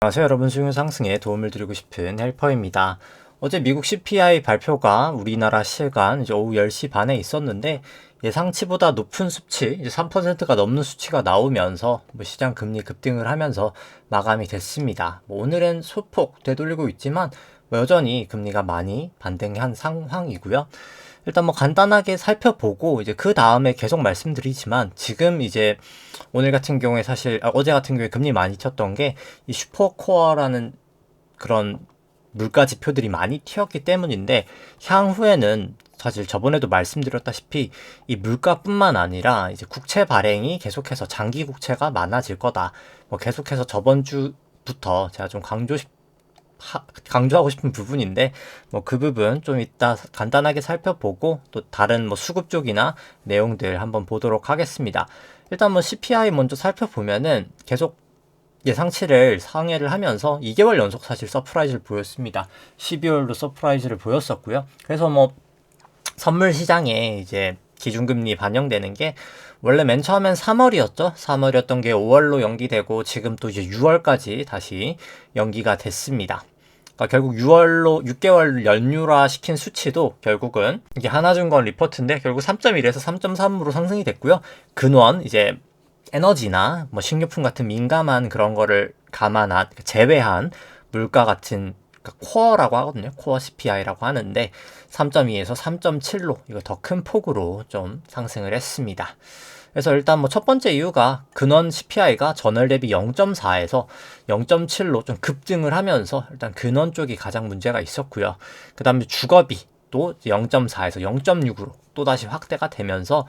안녕하세요 여러분, 수요 상승에 도움을 드리고 싶은 헬퍼입니다. 어제 미국 CPI 발표가 우리나라 시간 이제 오후 10시 반에 있었는데 예상치보다 높은 수치, 이제 3%가 넘는 수치가 나오면서 시장 금리 급등을 하면서 마감이 됐습니다. 오늘은 소폭 되돌리고 있지만 여전히 금리가 많이 반등한 상황이고요. 일단 간단하게 살펴보고 이제 그 다음에 계속 말씀드리지만 지금 이제 오늘 같은 경우에 사실 어제 같은 경우에 금리 많이 쳤던 게 이 슈퍼코어라는 그런 물가 지표들이 많이 튀었기 때문인데, 향후에는 사실 저번에도 말씀드렸다시피 이 물가뿐만 아니라 이제 국채 발행이 계속해서 장기 국채가 많아질 거다. 계속해서 저번 주부터 제가 좀 강조하고 싶은 부분인데, 그 부분 좀 이따 간단하게 살펴보고 또 다른 수급 쪽이나 내용들 한번 보도록 하겠습니다. 일단 CPI 먼저 살펴보면은 계속 예상치를 상회를 하면서 2개월 연속 사실 서프라이즈를 보였습니다. 12월도 서프라이즈를 보였었고요. 그래서 선물 시장에 이제 기준금리 반영되는 게 원래 맨 처음엔 3월이었죠. 3월이었던 게 5월로 연기되고 지금 또 이제 6월까지 다시 연기가 됐습니다. 그러니까 결국 6개월 연율화 시킨 수치도 결국은 이게 하나증권 리포트인데 결국 3.1에서 3.3으로 상승이 됐고요. 근원 이제 에너지나 식료품 같은 민감한 그런 거를 제외한 물가 같은, 그러니까 코어라고 하거든요. 코어 CPI라고 하는데 3.2에서 3.7로 이거 더 큰 폭으로 좀 상승을 했습니다. 그래서 일단 첫 번째 이유가 근원 CPI가 전월 대비 0.4에서 0.7로 좀 급등을 하면서 일단 근원 쪽이 가장 문제가 있었고요. 그 다음에 주거비 또 0.4에서 0.6으로 또다시 확대가 되면서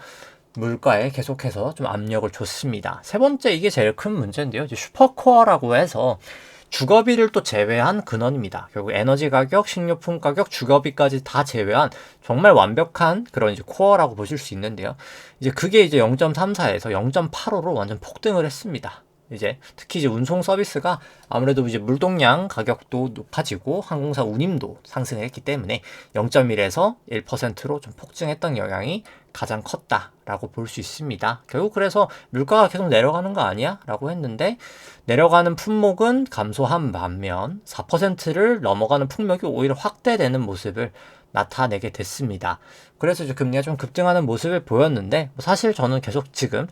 물가에 계속해서 좀 압력을 줬습니다. 세 번째, 이게 제일 큰 문제인데요. 이제 슈퍼코어라고 해서 주거비를 또 제외한 근원입니다. 결국 에너지 가격, 식료품 가격, 주거비까지 다 제외한 정말 완벽한 그런 이제 코어라고 보실 수 있는데요. 이제 그게 이제 0.34에서 0.85로 완전 폭등을 했습니다. 이제 특히 이제 운송 서비스가 아무래도 이제 물동량 가격도 높아지고 항공사 운임도 상승했기 때문에 0.1에서 1%로 좀 폭증했던 영향이 가장 컸다라고 볼 수 있습니다. 결국 그래서 물가가 계속 내려가는 거 아니야? 라고 했는데 내려가는 품목은 감소한 반면 4%를 넘어가는 품목이 오히려 확대되는 모습을 나타내게 됐습니다. 그래서 이제 금리가 좀 급등하는 모습을 보였는데, 사실 저는 계속 지금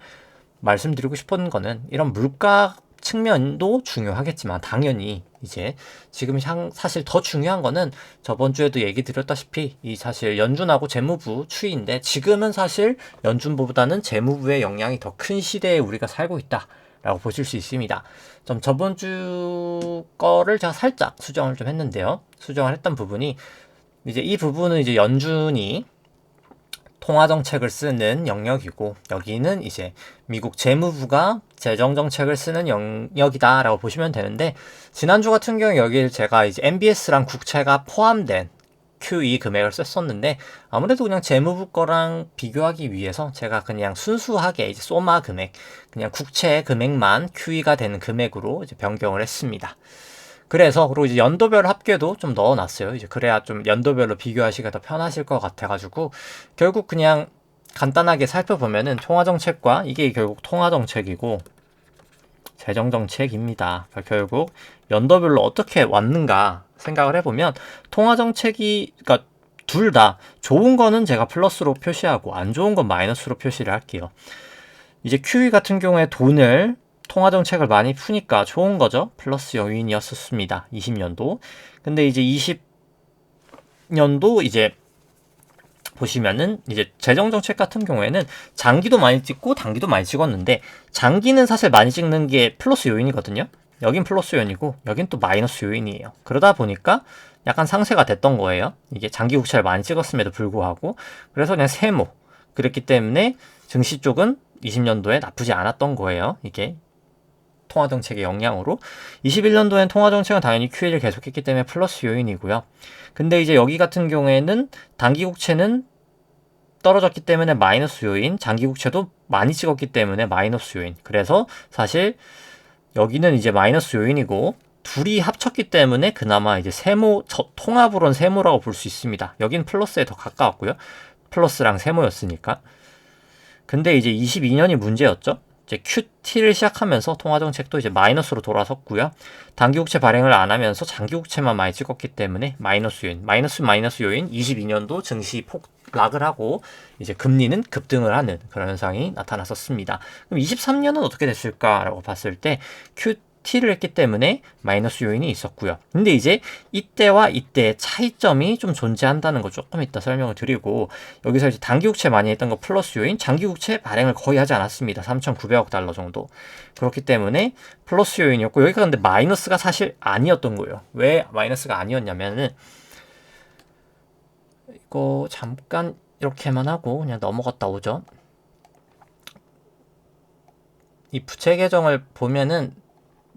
말씀드리고 싶은 거는 이런 물가 측면도 중요하겠지만 당연히 이제 지금 사실 더 중요한 거는 저번 주에도 얘기 드렸다시피 이 사실 연준하고 재무부 추이인데, 지금은 사실 연준보다는 재무부의 영향이 더 큰 시대에 우리가 살고 있다 라고 보실 수 있습니다. 좀 저번 주 거를 제가 살짝 수정을 좀 했는데요. 수정을 했던 부분이 이제 이 부분은 이제 연준이 통화정책을 쓰는 영역이고, 여기는 이제 미국 재무부가 재정정책을 쓰는 영역이다라고 보시면 되는데, 지난주 같은 경우 여기 제가 이제 MBS랑 국채가 포함된 QE 금액을 썼었는데, 아무래도 그냥 재무부 거랑 비교하기 위해서 제가 그냥 순수하게 이제 소마 금액, 그냥 국채 금액만 QE가 되는 금액으로 이제 변경을 했습니다. 그래서 그리고 이제 연도별 합계도 좀 넣어놨어요. 이제 그래야 좀 연도별로 비교하시기가 더 편하실 것 같아가지고, 결국 그냥 간단하게 살펴보면은 통화정책과 이게 결국 통화정책이고 재정정책입니다. 그러니까 결국 연도별로 어떻게 왔는가 생각을 해보면 통화정책이, 그러니까 둘 다 좋은 거는 제가 플러스로 표시하고 안 좋은 건 마이너스로 표시를 할게요. 이제 QE 같은 경우에 돈을 통화정책을 많이 푸니까 좋은 거죠. 플러스 요인이었습니다. 20년도. 근데 이제 20년도 이제 보시면은 이제 재정정책 같은 경우에는 장기도 많이 찍고 단기도 많이 찍었는데, 장기는 사실 많이 찍는 게 플러스 요인이거든요. 여긴 플러스 요인이고 여긴 또 마이너스 요인이에요. 그러다 보니까 약간 상쇄가 됐던 거예요. 이게 장기 국채를 많이 찍었음에도 불구하고. 그래서 그냥 세모. 그랬기 때문에 증시 쪽은 20년도에 나쁘지 않았던 거예요. 이게 통화정책의 영향으로. 21년도엔 통화정책은 당연히 QE를 계속했기 때문에 플러스 요인이고요. 근데 이제 여기 같은 경우에는 단기국채는 떨어졌기 때문에 마이너스 요인, 장기국채도 많이 찍었기 때문에 마이너스 요인. 그래서 사실 여기는 이제 마이너스 요인이고 둘이 합쳤기 때문에 그나마 이제 통합으로는 세모라고 볼 수 있습니다. 여긴 플러스에 더 가까웠고요. 플러스랑 세모였으니까. 근데 이제 22년이 문제였죠. 이제 QT를 시작하면서 통화정책도 이제 마이너스로 돌아섰고요. 단기국채 발행을 안 하면서 장기국채만 많이 찍었기 때문에 마이너스 요인, 마이너스 요인 22년도 증시 폭락을 하고 이제 금리는 급등을 하는 그런 현상이 나타났었습니다. 그럼 23년은 어떻게 됐을까라고 봤을 때 QT를 했기 때문에 마이너스 요인이 있었고요. 근데 이제 이때와 이때의 차이점이 좀 존재한다는 거 조금 이따 설명을 드리고, 여기서 이제 단기국채 많이 했던 거 플러스 요인, 장기국채 발행을 거의 하지 않았습니다. 3,900억 달러 정도. 그렇기 때문에 플러스 요인이었고, 여기가 근데 마이너스가 사실 아니었던 거예요. 왜 마이너스가 아니었냐면은, 이거 잠깐 이렇게만 하고 그냥 넘어갔다 오죠. 이 부채 계정을 보면은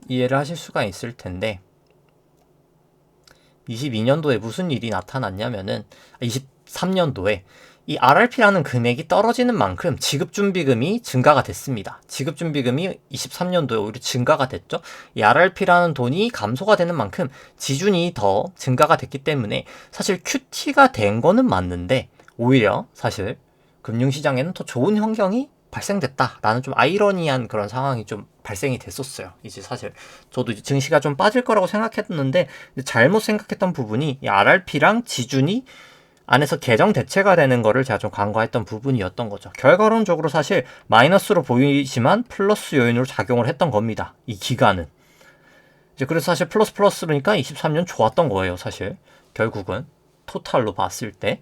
이해를 하실 수가 있을 텐데, 22년도에 무슨 일이 나타났냐면은 23년도에 이 RRP라는 금액이 떨어지는 만큼 지급준비금이 증가가 됐습니다. 지급준비금이 23년도에 오히려 증가가 됐죠. 이 RRP라는 돈이 감소가 되는 만큼 지준이 더 증가가 됐기 때문에 사실 QT가 된 거는 맞는데, 오히려 사실 금융시장에는 더 좋은 환경이 발생됐다라는 좀 아이러니한 그런 상황이 좀 발생이 됐었어요. 이제 사실 저도 이제 증시가 좀 빠질 거라고 생각했는데 잘못 생각했던 부분이 이 RRP랑 지준이 안에서 계정 대체가 되는 거를 제가 좀 간과했던 부분이었던 거죠. 결과론적으로 사실 마이너스로 보이지만 플러스 요인으로 작용을 했던 겁니다. 이 기간은. 이제 그래서 사실 플러스니까 23년 좋았던 거예요. 사실 결국은 토탈로 봤을 때.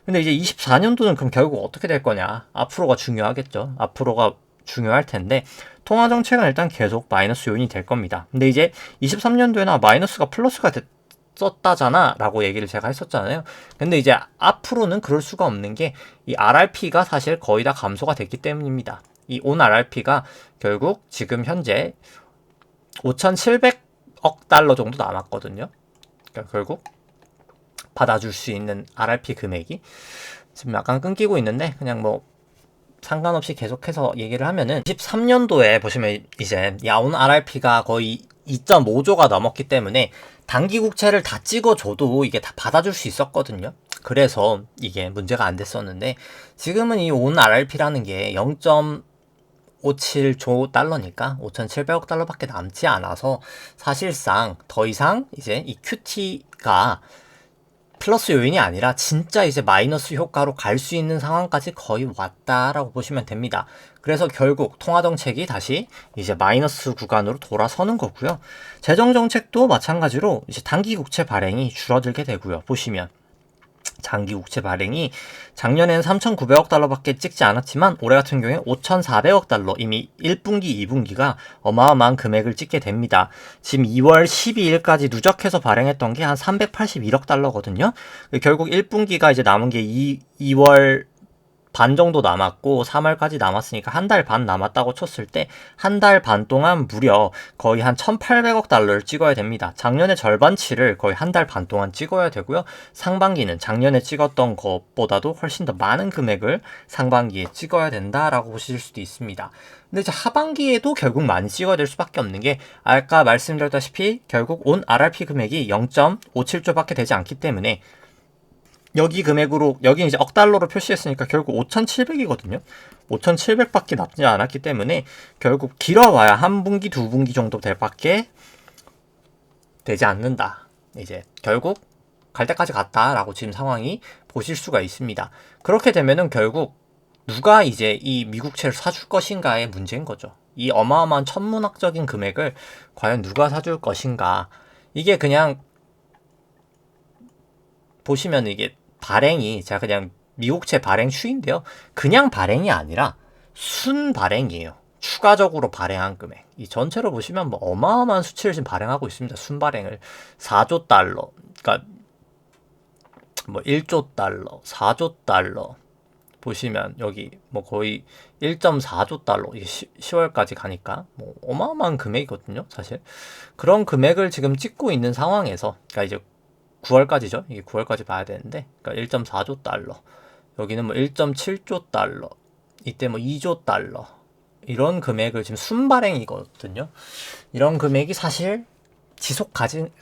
근데 이제 24년도는 그럼 결국 어떻게 될 거냐? 앞으로가 중요하겠죠. 앞으로가 중요할 텐데, 통화정책은 일단 계속 마이너스 요인이 될 겁니다. 근데 이제 23년도에나 마이너스가 플러스가 됐었다잖아 라고 얘기를 제가 했었잖아요. 근데 이제 앞으로는 그럴 수가 없는 게 이 RRP가 사실 거의 다 감소가 됐기 때문입니다. 이 온 RRP가 결국 지금 현재 5,700억 달러 정도 남았거든요. 그러니까 결국 받아줄 수 있는 RRP 금액이 지금 약간 끊기고 있는데, 그냥 뭐 상관없이 계속해서 얘기를 하면은 23년도에 보시면 이제 야온 RRP가 거의 2.5조가 넘었기 때문에 단기 국채를 다 찍어줘도 이게 다 받아줄 수 있었거든요. 그래서 이게 문제가 안 됐었는데, 지금은 이 온 RRP라는 게 0.57조 달러니까 5,700억 달러밖에 남지 않아서 사실상 더 이상 이제 이 QT가 플러스 요인이 아니라 진짜 이제 마이너스 효과로 갈 수 있는 상황까지 거의 왔다라고 보시면 됩니다. 그래서 결국 통화정책이 다시 이제 마이너스 구간으로 돌아서는 거고요. 재정정책도 마찬가지로 이제 단기 국채 발행이 줄어들게 되고요. 보시면 장기 국채 발행이 작년에는 3,900억 달러밖에 찍지 않았지만 올해 같은 경우에 5,400억 달러, 이미 1분기, 2분기가 어마어마한 금액을 찍게 됩니다. 지금 2월 12일까지 누적해서 발행했던 게 한 381억 달러거든요. 결국 1분기가 이제 남은 게 2월 반 정도 남았고 3월까지 남았으니까 한 달 반 남았다고 쳤을 때 한 달 반 동안 무려 거의 한 1,800억 달러를 찍어야 됩니다. 작년의 절반치를 거의 한 달 반 동안 찍어야 되고요. 상반기는 작년에 찍었던 것보다도 훨씬 더 많은 금액을 상반기에 찍어야 된다라고 보실 수도 있습니다. 근데 이제 하반기에도 결국 많이 찍어야 될 수밖에 없는 게, 아까 말씀드렸다시피 결국 온 RRP 금액이 0.57조밖에 되지 않기 때문에 여기 금액으로, 여기 이제 억 달러로 표시했으니까 결국 5,700이거든요. 5,700밖에 남지 않았기 때문에 결국 길어봐야 한 분기, 두 분기 정도 될 밖에 되지 않는다. 이제 결국 갈 때까지 갔다라고 지금 상황이 보실 수가 있습니다. 그렇게 되면은 결국 누가 이제 이 미국채를 사줄 것인가의 문제인 거죠. 이 어마어마한 천문학적인 금액을 과연 누가 사줄 것인가. 이게 그냥 보시면 이게 발행이, 제가 그냥 미국채 발행 추인데요. 그냥 발행이 아니라 순 발행이에요. 추가적으로 발행한 금액. 이 전체로 보시면 뭐 어마어마한 수치를 지금 발행하고 있습니다. 순 발행을 4조 달러. 그러니까 뭐 1조 달러, 4조 달러. 보시면 여기 뭐 거의 1.4조 달러. 이게 10월까지 가니까 뭐 어마어마한 금액이거든요, 사실. 그런 금액을 지금 찍고 있는 상황에서, 그러니까 이제 9월까지죠. 이게 9월까지 봐야 되는데, 그러니까 1.4조 달러. 여기는 뭐 1.7조 달러. 이때 뭐 2조 달러. 이런 금액을 지금 순발행이거든요. 이런 금액이 사실 지속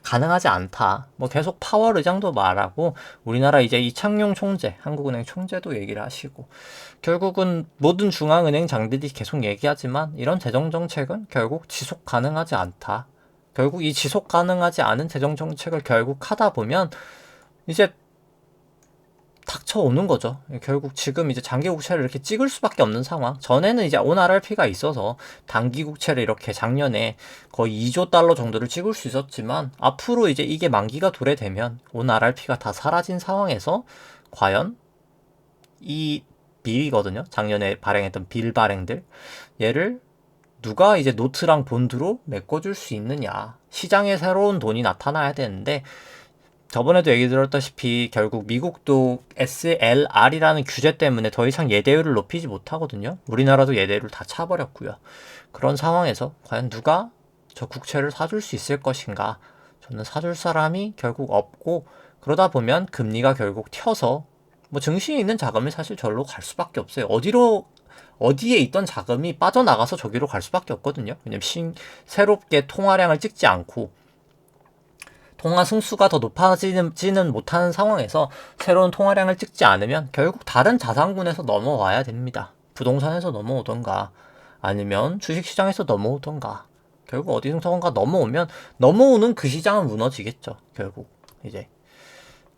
가능하지 않다. 뭐 계속 파월 의장도 말하고 우리나라 이제 이창용 총재, 한국은행 총재도 얘기를 하시고 결국은 모든 중앙은행 장들이 계속 얘기하지만 이런 재정 정책은 결국 지속 가능하지 않다. 결국 이 지속 가능하지 않은 재정 정책을 결국 하다 보면 이제 닥쳐오는 거죠. 결국 지금 이제 장기 국채를 이렇게 찍을 수밖에 없는 상황. 전에는 이제 ONRRP가 있어서 단기 국채를 이렇게 작년에 거의 2조 달러 정도를 찍을 수 있었지만 앞으로 이제 이게 만기가 도래되면 ONRRP가 다 사라진 상황에서 과연 이 빌이거든요. 작년에 발행했던 빌 발행들 얘를 누가 이제 노트랑 본드로 메꿔줄 수 있느냐. 시장에 새로운 돈이 나타나야 되는데 저번에도 얘기 들었다시피 결국 미국도 SLR이라는 규제 때문에 더 이상 예대율을 높이지 못하거든요. 우리나라도 예대율을 다 차버렸고요. 그런 상황에서 과연 누가 저 국채를 사줄 수 있을 것인가? 저는 사줄 사람이 결국 없고 그러다 보면 금리가 결국 튀어서 뭐 증시에 있는 자금이 사실 절로 갈 수밖에 없어요. 어디에 있던 자금이 빠져나가서 저기로 갈 수밖에 없거든요. 왜냐면 새롭게 통화량을 찍지 않고 통화 승수가 더 높아지는 못하는 상황에서 새로운 통화량을 찍지 않으면 결국 다른 자산군에서 넘어와야 됩니다. 부동산에서 넘어오던가 아니면 주식시장에서 넘어오던가 결국 어디선가 넘어오면 넘어오는 그 시장은 무너지겠죠. 결국 이제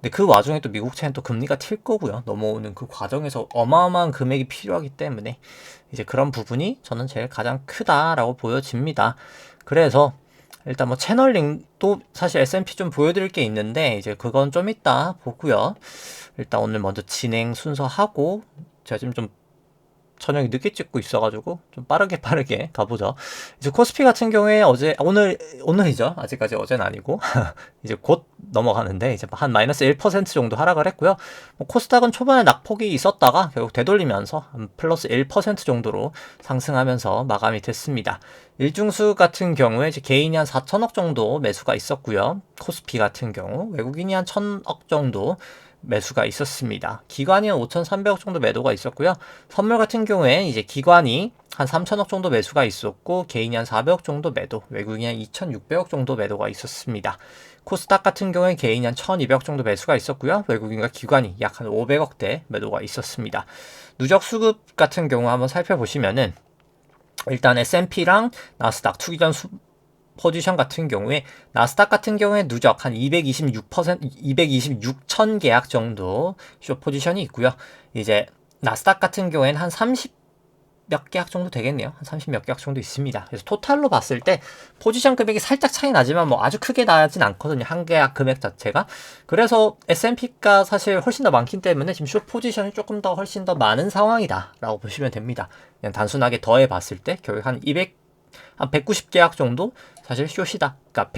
근데 그 와중에 또 미국채는 또 금리가 튈 거고요. 넘어오는 그 과정에서 어마어마한 금액이 필요하기 때문에 이제 그런 부분이 저는 제일 가장 크다라고 보여집니다. 그래서 일단 뭐 채널링도 사실 S&P 좀 보여드릴 게 있는데 이제 그건 좀 이따 보고요. 일단 오늘 먼저 진행 순서 하고 제가 지금 좀 저녁이 늦게 찍고 있어가지고 좀 빠르게 가보죠. 이제 코스피 같은 경우에 오늘이죠. 아직까지 어제는 아니고 이제 곧 넘어가는데 이제 한 마이너스 1% 정도 하락을 했고요. 뭐 코스닥은 초반에 낙폭이 있었다가 결국 되돌리면서 한 플러스 1% 정도로 상승하면서 마감이 됐습니다. 일중수 같은 경우에 이제 개인이 한 4천억 정도 매수가 있었고요. 코스피 같은 경우 외국인이 한 1,000억 정도 매수가 있었습니다. 기관이 한 5,300억 정도 매도가 있었고요. 선물 같은 경우에 이제 기관이 한 3천억 정도 매수가 있었고 개인이 한 400억 정도 매도, 외국인이 한 2,600억 정도 매도가 있었습니다. 코스닥 같은 경우에 개인이 한 1,200억 정도 매수가 있었고요. 외국인과 기관이 약 한 500억대 매도가 있었습니다. 누적 수급 같은 경우 한번 살펴보시면은 일단 S&P랑 나스닥 투기전 포지션 같은 경우에 나스닥 같은 경우에 누적 한 226천 계약 정도 숏 포지션이 있고요. 이제 나스닥 같은 경우에는 한 30 몇 계약 정도 되겠네요. 한 30 몇 계약 정도 있습니다. 그래서 토탈로 봤을 때 포지션 금액이 살짝 차이 나지만 뭐 아주 크게 나진 않거든요. 한 계약 금액 자체가. 그래서 S&P가 사실 훨씬 더 많기 때문에 지금 숏 포지션이 조금 더 훨씬 더 많은 상황이다 라고 보시면 됩니다. 그냥 단순하게 더해 봤을 때 결국 한 190계약 정도 사실 숏이다. 그러니까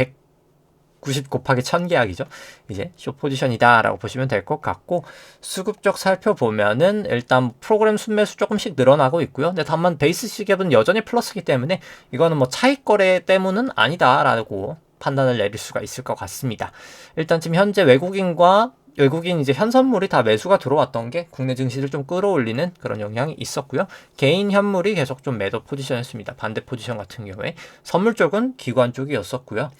190 곱하기 1000계약이죠. 이제 숏 포지션이다 라고 보시면 될 것 같고 수급 쪽 살펴보면은 일단 프로그램 순매수 조금씩 늘어나고 있고요. 근데 다만 베이스 시갭은 여전히 플러스이기 때문에 이거는 뭐 차익 거래 때문은 아니다 라고 판단을 내릴 수가 있을 것 같습니다. 일단 지금 현재 외국인 이제 현선물이 다 매수가 들어왔던 게 국내 증시를 좀 끌어올리는 그런 영향이 있었고요. 개인 현물이 계속 좀 매도 포지션이었습니다. 반대 포지션 같은 경우에 선물 쪽은 기관 쪽이었었고요.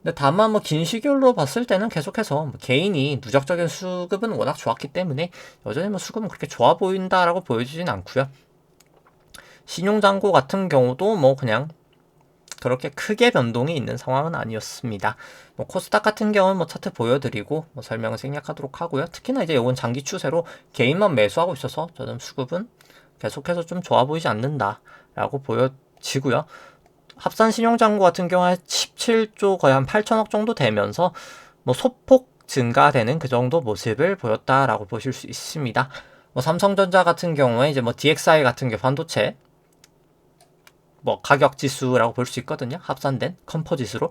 근데 다만 뭐 긴 시결로 봤을 때는 계속해서 뭐 개인이 누적적인 수급은 워낙 좋았기 때문에 여전히 뭐 수급은 그렇게 좋아 보인다라고 보여지진 않고요. 신용잔고 같은 경우도 뭐 그냥 그렇게 크게 변동이 있는 상황은 아니었습니다. 뭐 코스닥 같은 경우는 뭐 차트 보여드리고 뭐 설명을 생략하도록 하고요. 특히나 이제 이건 장기 추세로 개인만 매수하고 있어서 저는 수급은 계속해서 좀 좋아 보이지 않는다라고 보여지고요. 합산 신용잔고 같은 경우에 17조 거의 한 8천억 정도 되면서 뭐 소폭 증가되는 그 정도 모습을 보였다라고 보실 수 있습니다. 뭐 삼성전자 같은 경우에 이제 뭐 DXI 같은 게 반도체 뭐 가격 지수라고 볼 수 있거든요. 합산된 컴포짓으로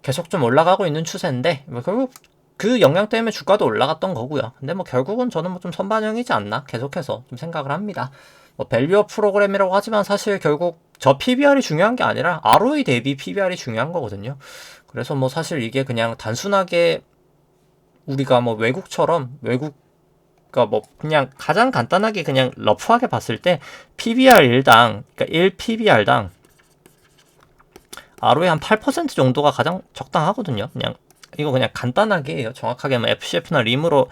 계속 좀 올라가고 있는 추세인데 뭐 결국 그 영향 때문에 주가도 올라갔던 거고요. 근데 뭐 결국은 저는 뭐 좀 선반영이지 않나 계속해서 좀 생각을 합니다. 뭐 밸류업 프로그램이라고 하지만 사실 결국 저 PBR이 중요한 게 아니라 ROE 대비 PBR이 중요한 거거든요. 그래서 뭐 사실 이게 그냥 단순하게 우리가 뭐 그러니까 뭐 그냥 가장 간단하게 그냥 러프하게 봤을 때 PBR 1당 그러니까 1 PBR당 ROE 한 8% 정도가 가장 적당하거든요. 이거 그냥 간단하게 해요. 정확하게 뭐 FCF나 림으로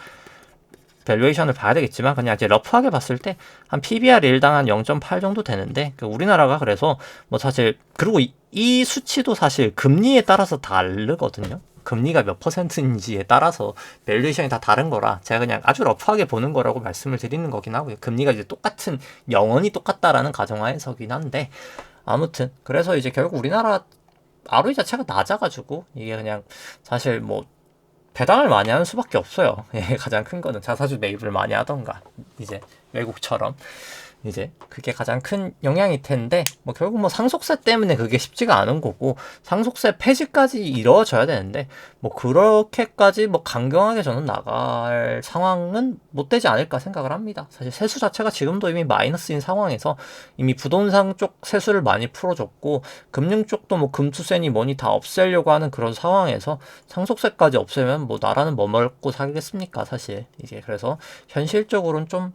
밸류에이션을 봐야 되겠지만 그냥 이제 러프하게 봤을 때 한 PBR 1당 한 0.8 정도 되는데 우리나라가 그래서 뭐 사실 그리고 이 수치도 사실 금리에 따라서 다르거든요. 금리가 몇 %인지에 따라서 밸류에이션이 다 다른 거라 제가 그냥 아주 러프하게 보는 거라고 말씀을 드리는 거긴 하고요. 금리가 이제 똑같은 영원히 똑같다라는 가정하에서긴 한데 아무튼 그래서 이제 결국 우리나라 ROE 자체가 낮아가지고 이게 그냥 사실 뭐 배당을 많이 하는 수밖에 없어요. 예, 가장 큰 거는 자사주 매입을 많이 하던가 이제 외국처럼 이제 그게 가장 큰 영향일 텐데 뭐 결국 뭐 상속세 때문에 그게 쉽지가 않은 거고 상속세 폐지까지 이루어져야 되는데 뭐 그렇게까지 뭐 강경하게 저는 나갈 상황은 못 되지 않을까 생각을 합니다. 사실 세수 자체가 지금도 이미 마이너스인 상황에서 이미 부동산 쪽 세수를 많이 풀어줬고 금융 쪽도 뭐 금투세니 뭐니 다 없애려고 하는 그런 상황에서 상속세까지 없애면 뭐 나라는 뭐 먹고 살겠습니까 사실 이게 그래서 현실적으로는 좀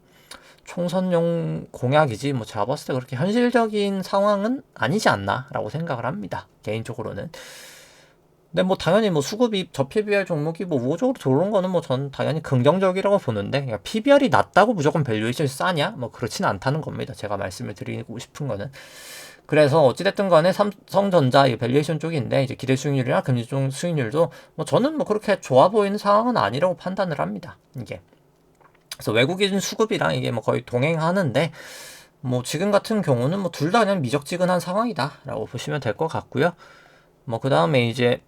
총선용 공약이지 뭐 제가 봤을 때 그렇게 현실적인 상황은 아니지 않나라고 생각을 합니다. 개인적으로는. 근데 뭐 당연히 뭐 수급이 저 PBR 종목이 뭐 우호적으로 들어온 거는 뭐 전 당연히 긍정적이라고 보는데 그러니까 PBR이 낮다고 무조건 밸류에이션이 싸냐? 뭐 그렇지는 않다는 겁니다. 제가 말씀을 드리고 싶은 거는. 그래서 어찌됐든 간에 삼성전자 이 밸류에이션 쪽인데 이제 기대 수익률이나 금리 중 수익률도 뭐 저는 뭐 그렇게 좋아 보이는 상황은 아니라고 판단을 합니다. 이게. 그래서 외국인 수급이랑 이게 뭐 거의 동행하는데 뭐 지금 같은 경우는 뭐 둘 다 그냥 미적지근한 상황이다라고 보시면 될 것 같고요. 뭐 그 다음에 이제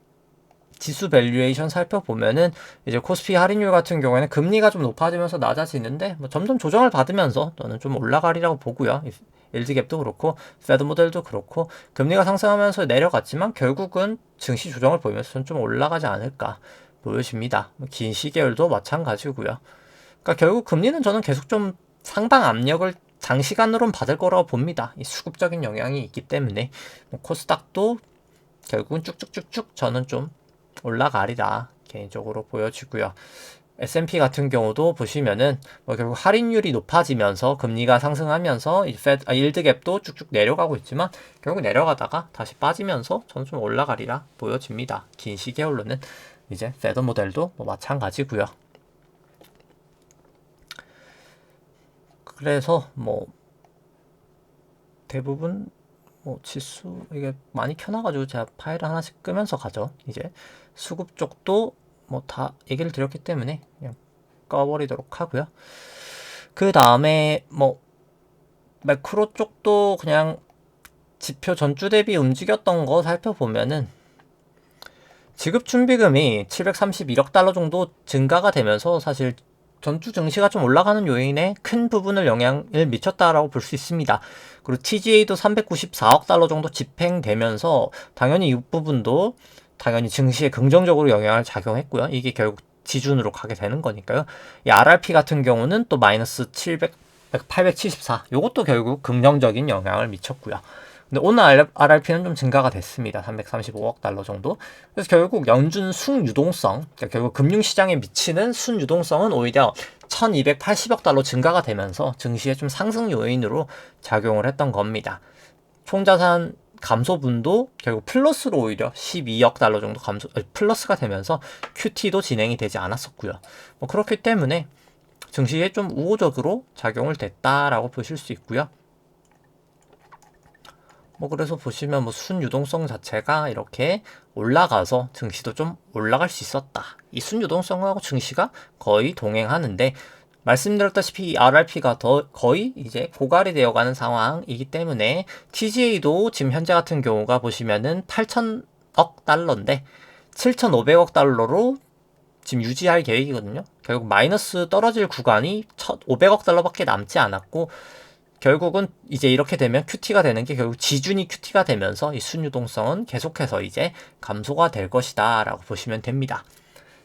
지수 밸류에이션 살펴보면은 이제 코스피 할인율 같은 경우에는 금리가 좀 높아지면서 낮아지는데 뭐 점점 조정을 받으면서 저는 좀 올라가리라고 보고요. 일드갭도 그렇고 페드 모델도 그렇고 금리가 상승하면서 내려갔지만 결국은 증시 조정을 보이면서 좀 올라가지 않을까 보여집니다. 긴 시계열도 마찬가지고요. 그러니까 결국 금리는 저는 계속 좀 상당 압력을 장시간으로는 받을 거라고 봅니다. 이 수급적인 영향이 있기 때문에 뭐 코스닥도 결국은 쭉쭉쭉쭉 저는 좀 올라가리라 개인적으로 보여지고요. S&P 같은 경우도 보시면은 뭐 결국 할인율이 높아지면서 금리가 상승하면서 일드갭도 쭉쭉 내려가고 있지만 결국 내려가다가 다시 빠지면서 저는 좀 올라가리라 보여집니다. 긴 시계열로는 이제 페더 모델도 뭐 마찬가지고요. 그래서 뭐 대부분 뭐 지수 이게 많이 켜놔가지고 제가 파일을 하나씩 끄면서 가죠. 이제 수급 쪽도 뭐 다 얘기를 드렸기 때문에 그냥 꺼버리도록 하고요. 그 다음에 뭐 매크로 쪽도 그냥 지표 전주 대비 움직였던 거 살펴보면은 지급준비금이 731억 달러 정도 증가가 되면서 사실 전주 증시가 좀 올라가는 요인에 큰 부분을 영향을 미쳤다라고 볼 수 있습니다. 그리고 TGA도 394억 달러 정도 집행되면서 당연히 이 부분도 당연히 증시에 긍정적으로 영향을 작용했고요. 이게 결국 지준으로 가게 되는 거니까요. 이 RRP 같은 경우는 또 마이너스 874. 요것도 결국 긍정적인 영향을 미쳤고요. 근데 오늘 RRP는 좀 증가가 됐습니다. 335억 달러 정도. 그래서 결국 연준 순유동성, 그러니까 결국 금융시장에 미치는 순유동성은 오히려 1280억 달러 증가가 되면서 증시에 좀 상승 요인으로 작용을 했던 겁니다. 총자산 감소분도 결국 플러스로 오히려 12억 달러 정도 플러스가 되면서 QT도 진행이 되지 않았었고요. 뭐 그렇기 때문에 증시에 좀 우호적으로 작용을 됐다라고 보실 수 있고요. 뭐 그래서 보시면 뭐 순유동성 자체가 이렇게 올라가서 증시도 좀 올라갈 수 있었다. 이 순유동성하고 증시가 거의 동행하는데 말씀드렸다시피 이 RRP가 더 거의 이제 고갈이 되어가는 상황이기 때문에 TGA도 지금 현재 같은 경우가 보시면은 8천억 달러인데 7,500억 달러로 지금 유지할 계획이거든요. 결국 마이너스 떨어질 구간이 1,500억 달러밖에 남지 않았고 결국은 이제 이렇게 되면 QT가 되는 게 결국 지준이 QT가 되면서 이 순유동성은 계속해서 이제 감소가 될 것이다 라고 보시면 됩니다.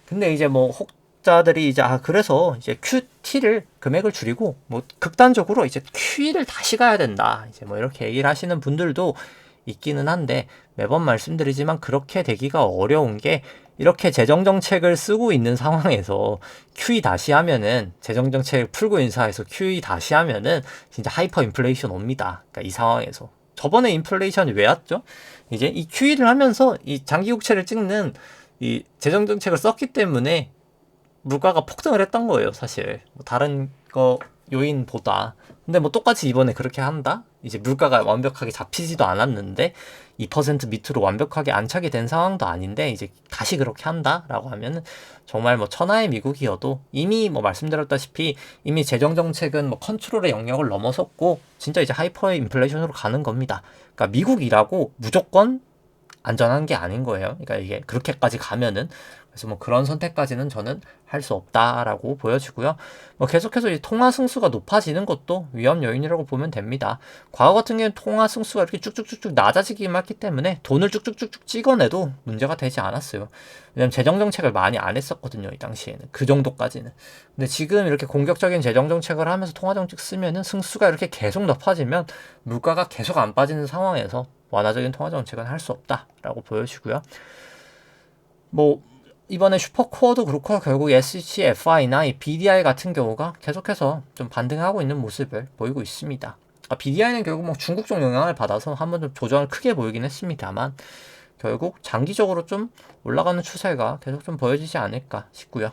근데 이제 뭐 혹자들이 이제 그래서 이제 QT를 금액을 줄이고 뭐 극단적으로 이제 QE를 다시 가야 된다 이제 뭐 이렇게 얘기를 하시는 분들도 있기는 한데 매번 말씀드리지만 그렇게 되기가 어려운 게 이렇게 재정정책을 쓰고 있는 상황에서 QE 다시 하면은 재정정책 풀고 인사해서 QE 다시 하면은 진짜 하이퍼 인플레이션 옵니다. 그러니까 이 상황에서 저번에 인플레이션이 왜 왔죠? 이제 이 QE를 하면서 이 장기 국채를 찍는 이 재정 정책을 썼기 때문에 물가가 폭등을 했던 거예요, 사실. 뭐 다른 거 요인보다. 근데 뭐 똑같이 이번에 그렇게 한다? 이제 물가가 완벽하게 잡히지도 않았는데 2% 밑으로 완벽하게 안착이 된 상황도 아닌데 이제 다시 그렇게 한다라고 하면은 정말 뭐 천하의 미국이어도 이미 뭐 말씀드렸다시피 이미 재정 정책은 뭐 컨트롤의 영역을 넘어섰고 진짜 이제 하이퍼 인플레이션으로 가는 겁니다. 그러니까 미국이라고 무조건 안전한 게 아닌 거예요. 그러니까 이게 그렇게까지 가면은 그래서 뭐 그런 선택까지는 저는 할 수 없다라고 보여지고요. 뭐 계속해서 이 통화 승수가 높아지는 것도 위험 요인이라고 보면 됩니다. 과거 같은 경우는 통화 승수가 이렇게 쭉쭉쭉쭉 낮아지기만 했기 때문에 돈을 쭉쭉쭉쭉 찍어내도 문제가 되지 않았어요. 왜냐면 재정 정책을 많이 안 했었거든요, 이 당시에는. 그 정도까지는. 근데 지금 이렇게 공격적인 재정 정책을 하면서 통화 정책 쓰면은 승수가 이렇게 계속 높아지면 물가가 계속 안 빠지는 상황에서 완화적인 통화 정책은 할 수 없다라고 보여지고요. 뭐 이번에 슈퍼코어도 그렇고 결국 SCFI나 이 BDI 같은 경우가 계속해서 좀 반등하고 있는 모습을 보이고 있습니다. BDI는 결국 뭐 중국 쪽 영향을 받아서 한번 좀 조정을 크게 보이긴 했습니다만 결국 장기적으로 좀 올라가는 추세가 계속 좀 보여지지 않을까 싶고요.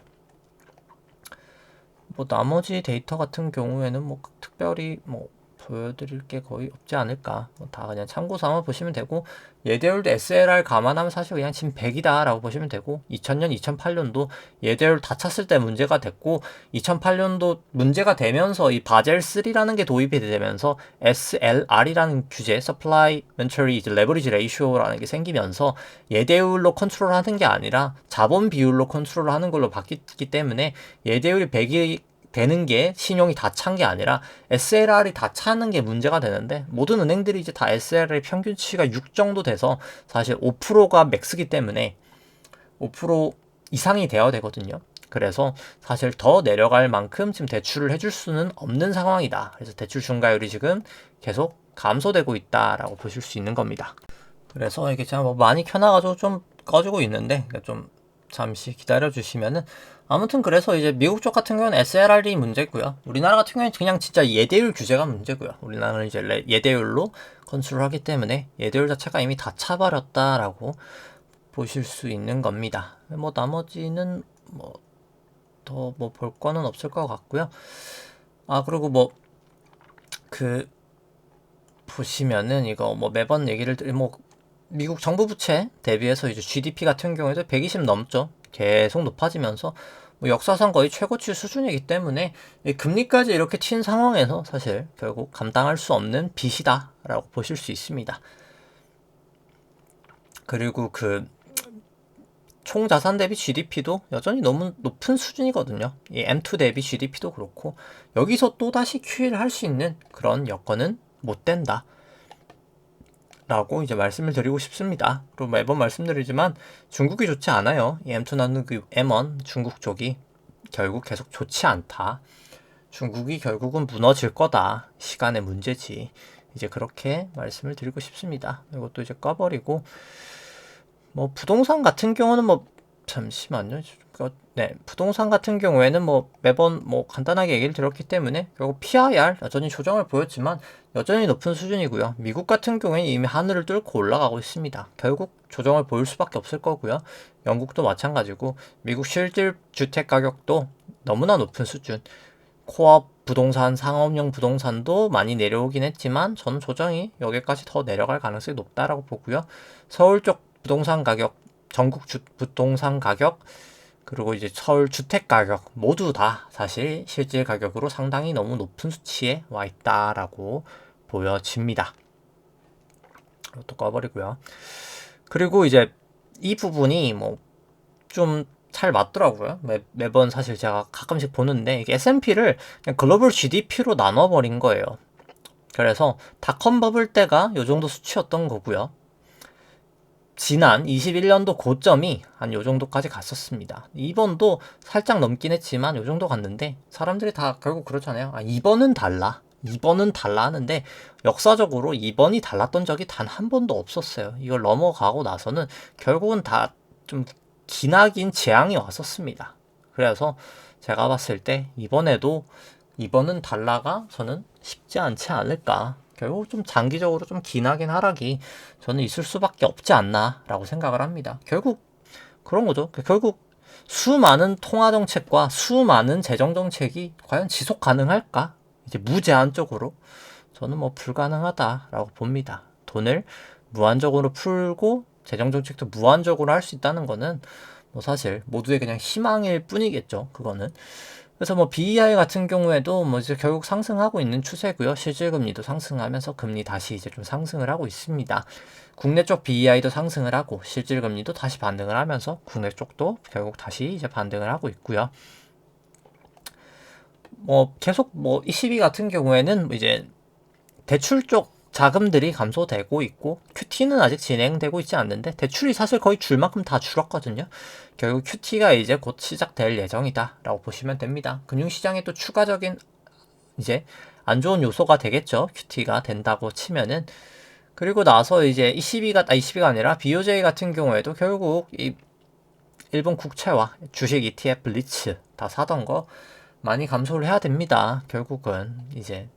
뭐 나머지 데이터 같은 경우에는 뭐 특별히 뭐 보여드릴 게 거의 없지 않을까. 다 그냥 참고 삼아 보시면 되고, 예대율도 SLR 감안하면 사실 그냥 지금 100이다 라고 보시면 되고, 2000년, 2008년도 예대율 다 찼을 때 문제가 됐고, 2008년도 문제가 되면서 이 바젤3라는 게 도입이 되면서 SLR이라는 규제, Supplementary Leverage Ratio라는 게 생기면서 예대율로 컨트롤하는 게 아니라 자본 비율로 컨트롤하는 걸로 바뀌기 때문에 예대율이 100이 되는 게 신용이 다 찬 게 아니라 SLR이 다 차는 게 문제가 되는데 모든 은행들이 이제 다 SLR의 평균치가 6 정도 돼서 사실 5%가 맥스기 때문에 5% 이상이 되어야 되거든요. 그래서 사실 더 내려갈 만큼 지금 대출을 해줄 수는 없는 상황이다. 그래서 대출 중과율이 지금 계속 감소되고 있다라고 보실 수 있는 겁니다. 그래서 이게 제가 뭐 많이 켜놔가지고 좀 꺼지고 있는데 좀 잠시 기다려 주시면은 아무튼 그래서 이제 미국 쪽 같은 경우는 SLR이 문제고요. 우리나라 같은 경우는 그냥 진짜 예대율 규제가 문제고요. 우리나라는 이제 예대율로 컨트롤하기 때문에 예대율 자체가 이미 다 차버렸다라고 보실 수 있는 겁니다. 뭐 나머지는 뭐 더 뭐 볼 거는 없을 것 같고요. 그리고 뭐 그 보시면은 이거 뭐 매번 얘기를 뭐 미국 정부 부채 대비해서 이제 GDP 같은 경우에도 120 넘죠. 계속 높아지면서 뭐 역사상 거의 최고치 수준이기 때문에 금리까지 이렇게 튄 상황에서 사실 결국 감당할 수 없는 빚이다라고 보실 수 있습니다. 그리고 그 총 자산 대비 GDP도 여전히 너무 높은 수준이거든요. 이 M2 대비 GDP도 그렇고 여기서 또다시 QE를 할 수 있는 그런 여건은 못 된다. 라고 이제 말씀을 드리고 싶습니다. 그리고 매번 말씀드리지만 중국이 좋지 않아요. 이 M2나는 그 M1 중국 쪽이 결국 계속 좋지 않다. 중국이 결국은 무너질 거다. 시간의 문제지. 이제 그렇게 말씀을 드리고 싶습니다. 이것도 이제 꺼버리고 뭐 부동산 같은 경우는 뭐 잠시만요. 네, 부동산 같은 경우에는 뭐 매번 뭐 간단하게 얘기를 드렸기 때문에 결국 PIR 여전히 조정을 보였지만 여전히 높은 수준이고요. 미국 같은 경우에는 이미 하늘을 뚫고 올라가고 있습니다. 결국 조정을 보일 수밖에 없을 거고요. 영국도 마찬가지고 미국 실질 주택 가격도 너무나 높은 수준. 코업 부동산, 상업용 부동산도 많이 내려오긴 했지만 저는 조정이 여기까지 더 내려갈 가능성이 높다라고 보고요. 서울 쪽 부동산 가격, 전국 부동산 가격, 그리고 이제 서울 주택 가격 모두 다 사실 실질 가격으로 상당히 너무 높은 수치에 와 있다라고 보여집니다. 이것도 꺼버리고요. 그리고 이제 이 부분이 뭐 좀 잘 맞더라고요. 매번 사실 제가 가끔씩 보는데 이게 S&P를 그냥 글로벌 GDP로 나눠버린 거예요. 그래서 닷컴 버블 때가 요 정도 수치였던 거고요. 지난 21년도 고점이 한 요 정도까지 갔었습니다. 이번도 살짝 넘긴 했지만 요 정도 갔는데 사람들이 다 결국 그렇잖아요. 이번은 달라. 2번은 달라 하는데 역사적으로 2번이 달랐던 적이 단 한 번도 없었어요. 이걸 넘어가고 나서는 결국은 다 좀 기나긴 재앙이 왔었습니다. 그래서 제가 봤을 때 이번에도 2번은 달라가 저는 쉽지 않지 않을까 결국 좀 장기적으로 좀 기나긴 하락이 저는 있을 수밖에 없지 않나라고 생각을 합니다. 결국 그런 거죠. 결국 수많은 통화 정책과 수많은 재정 정책이 과연 지속 가능할까? 이제 무제한적으로 저는 뭐 불가능하다라고 봅니다. 돈을 무한적으로 풀고 재정 정책도 무한적으로 할 수 있다는 거는 뭐 사실 모두의 그냥 희망일 뿐이겠죠. 그거는. 그래서 뭐 BEI 같은 경우에도 뭐 이제 결국 상승하고 있는 추세고요. 실질금리도 상승하면서 금리 다시 이제 좀 상승을 하고 있습니다. 국내 쪽 BEI도 상승을 하고 실질금리도 다시 반등을 하면서 국내 쪽도 결국 다시 이제 반등을 하고 있고요. 뭐 계속 뭐 ECB 같은 경우에는 이제 대출 쪽 자금들이 감소되고 있고 QT는 아직 진행되고 있지 않는데 대출이 사실 거의 줄 만큼 다 줄었거든요. 결국 QT가 이제 곧 시작될 예정이다 라고 보시면 됩니다. 금융시장에 또 추가적인 이제 안 좋은 요소가 되겠죠. QT가 된다고 치면은. 그리고 나서 이제 ECB가 아니라 BOJ 같은 경우에도 결국 이 일본 국채와 주식 ETF 리츠 다 사던 거 많이 감소를 해야 됩니다. 결국은 이제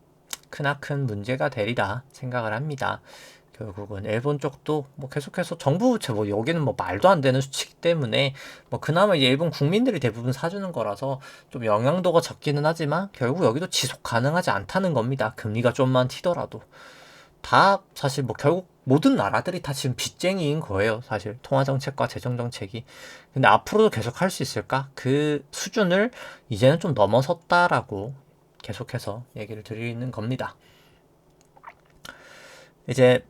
크나큰 문제가 되리라 생각을 합니다. 결국은 일본 쪽도 뭐 계속해서 정부 부채 뭐 여기는 뭐 말도 안 되는 수치기 때문에 뭐 그나마 이제 일본 국민들이 대부분 사주는 거라서 좀 영향도가 적기는 하지만 결국 여기도 지속 가능하지 않다는 겁니다. 금리가 좀만 튀더라도 다 사실 뭐 결국 모든 나라들이 다 지금 빚쟁이인 거예요. 사실 통화정책과 재정정책이. 근데 앞으로도 계속 할 수 있을까? 그 수준을 이제는 좀 넘어섰다라고 계속해서 얘기를 드리는 겁니다. 이제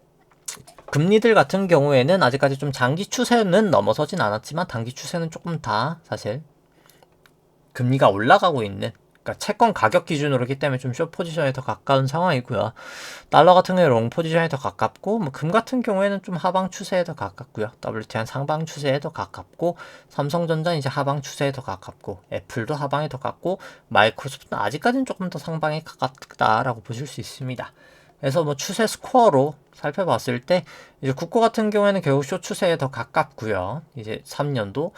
금리들 같은 경우에는 아직까지 좀 장기 추세는 넘어서진 않았지만 단기 추세는 조금 다 사실 금리가 올라가고 있는, 그러니까 채권 가격 기준으로 기 때문에 좀 숏 포지션에 더 가까운 상황이고요. 달러 같은 경우에 롱 포지션에 더 가깝고, 뭐 금 같은 경우에는 좀 하방 추세에 더 가깝고요. WTI 상방 추세에 더 가깝고, 삼성전자 이제 하방 추세에 더 가깝고, 애플도 하방에 더 가깝고, 마이크로소프트는 아직까지는 조금 더 상방에 가깝다라고 보실 수 있습니다. 그래서 뭐 추세 스코어로 살펴봤을 때 이제 국고 같은 경우에는 결국 숏 추세에 더 가깝고요. 이제 3년도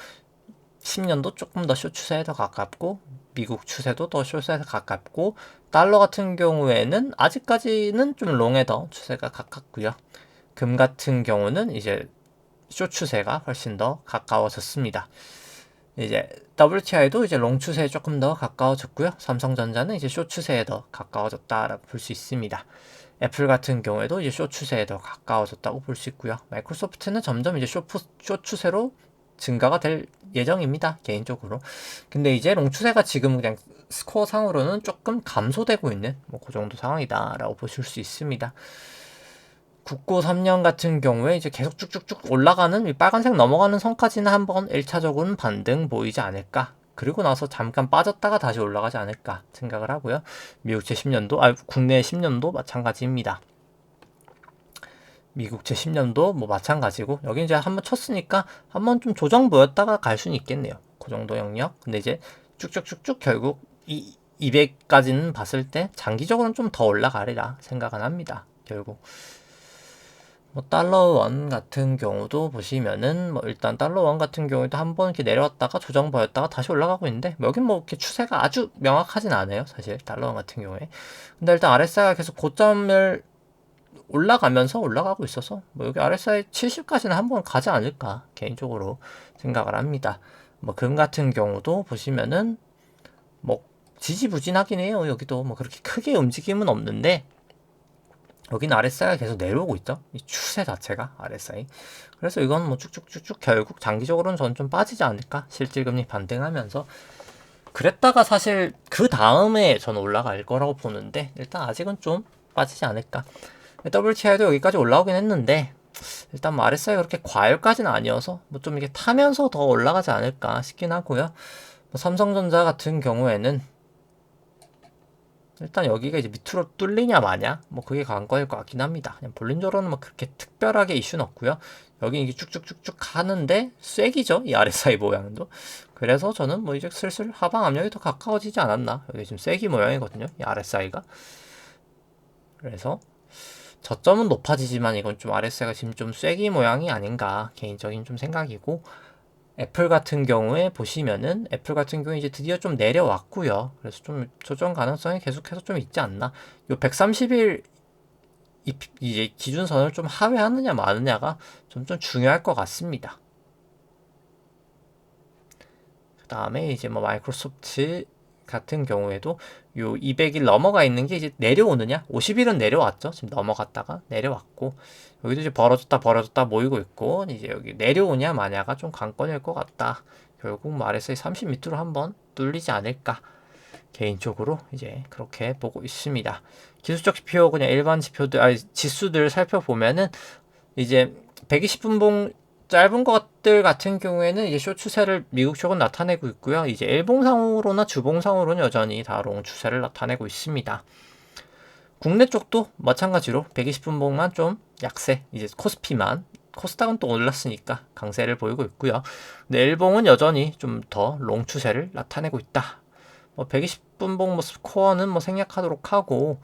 10년도 조금 더 숏 추세에 더 가깝고, 미국 추세도 더 숏에 더 가깝고, 달러 같은 경우에는 아직까지는 좀 롱에 더 추세가 가깝고요. 금 같은 경우는 이제 숏 추세가 훨씬 더 가까워졌습니다. 이제 WTI도 이제 롱 추세에 조금 더 가까워졌고요. 삼성전자는 이제 숏 추세에 더 가까워졌다라고 볼 수 있습니다. 애플 같은 경우에도 이제 숏 추세에 더 가까워졌다고 볼 수 있고요. 마이크로소프트는 점점 이제 숏 추세로 증가가 될 예정입니다. 개인적으로. 근데 이제 롱 추세가 지금 그냥 스코어 상으로는 조금 감소되고 있는 뭐 그 정도 상황이다라고 보실 수 있습니다. 국고 3년 같은 경우에 이제 계속 쭉쭉쭉 올라가는 이 빨간색 넘어가는 선까지는 한번 1차적으로는 반등 보이지 않을까. 그리고 나서 잠깐 빠졌다가 다시 올라가지 않을까 생각을 하고요. 미국채 10년도, 국내 10년도 마찬가지입니다. 미국채 10년도 뭐 마찬가지고, 여기 이제 한번 쳤으니까 한번 좀 조정 보였다가 갈 수는 있겠네요. 그 정도 영역. 근데 이제 쭉쭉쭉쭉 결국 200까지는 봤을 때 장기적으로는 좀 더 올라가리라 생각은 합니다. 결국. 뭐 달러 원 같은 경우도 보시면은 뭐 일단 달러 원 같은 경우에도 한번 이렇게 내려왔다가 조정 보였다가 다시 올라가고 있는데, 뭐 여긴 뭐 이렇게 추세가 아주 명확하진 않아요. 사실 달러 원 같은 경우에. 근데 일단 RSI가 계속 고점을 올라가면서 올라가고 있어서 뭐 여기 RSI 70까지는 한번 가지 않을까 개인적으로 생각을 합니다. 뭐 금 같은 경우도 보시면은 뭐 지지부진하긴 해요. 여기도 뭐 그렇게 크게 움직임은 없는데, 여기는 RSI가 계속 내려오고 있죠. 이 추세 자체가 RSI. 그래서 이건 뭐 쭉쭉쭉쭉 결국 장기적으로는 저는 좀 빠지지 않을까. 실질금리 반등하면서. 그랬다가 사실 그 다음에 저는 올라갈 거라고 보는데, 일단 아직은 좀 빠지지 않을까. WTI도 여기까지 올라오긴 했는데, 일단 뭐 RSI가 그렇게 과열까지는 아니어서 뭐 좀 이게 타면서 더 올라가지 않을까 싶긴 하고요. 뭐 삼성전자 같은 경우에는 일단 여기가 이제 밑으로 뚫리냐 마냐 뭐 그게 관건일 것 같긴 합니다. 그냥 볼륨적으로는 뭐 그렇게 특별하게 이슈는 없고요. 여기 이게 쭉쭉쭉쭉 가는데 쐐기죠, 이 RSI 모양도. 그래서 저는 뭐 이제 슬슬 하방 압력이 더 가까워지지 않았나. 여기 지금 쐐기 모양이거든요, 이 RSI가. 그래서 저점은 높아지지만 이건 좀 RSI가 지금 좀 쐐기 모양이 아닌가 개인적인 좀 생각이고, 애플 같은 경우에 보시면은 애플 같은 경우에 이제 드디어 좀 내려왔고요. 그래서 좀 조정 가능성이 계속해서 좀 있지 않나. 요 130일 이제 기준선을 좀 하회하느냐 마느냐가 좀 중요할 것 같습니다. 그 다음에 이제 뭐 마이크로소프트 같은 경우에도 요 200일 넘어가 있는 게 이제 내려오느냐? 50일은 내려왔죠. 지금 넘어갔다가 내려왔고, 여기도 이제 벌어졌다 모이고 있고, 이제 여기 내려오냐 마냐가 좀 관건일 것 같다. 결국 뭐 RSI 30 밑으로 한번 뚫리지 않을까. 개인적으로 이제 그렇게 보고 있습니다. 기술적 지표 그냥 일반 지표들, 지수들 살펴보면은 이제 120분봉 짧은 것들 같은 경우에는 이제 쇼 추세를 미국 쪽은 나타내고 있고요. 이제 일봉상으로나 주봉상으로는 여전히 다롱 추세를 나타내고 있습니다. 국내 쪽도 마찬가지로 120분봉만 좀 약세, 이제 코스피만, 코스닥은 또 올랐으니까 강세를 보이고 있고요. 근데 일봉은 여전히 좀 더 롱 추세를 나타내고 있다. 뭐 120분봉 뭐 스코어는 뭐 생략하도록 하고,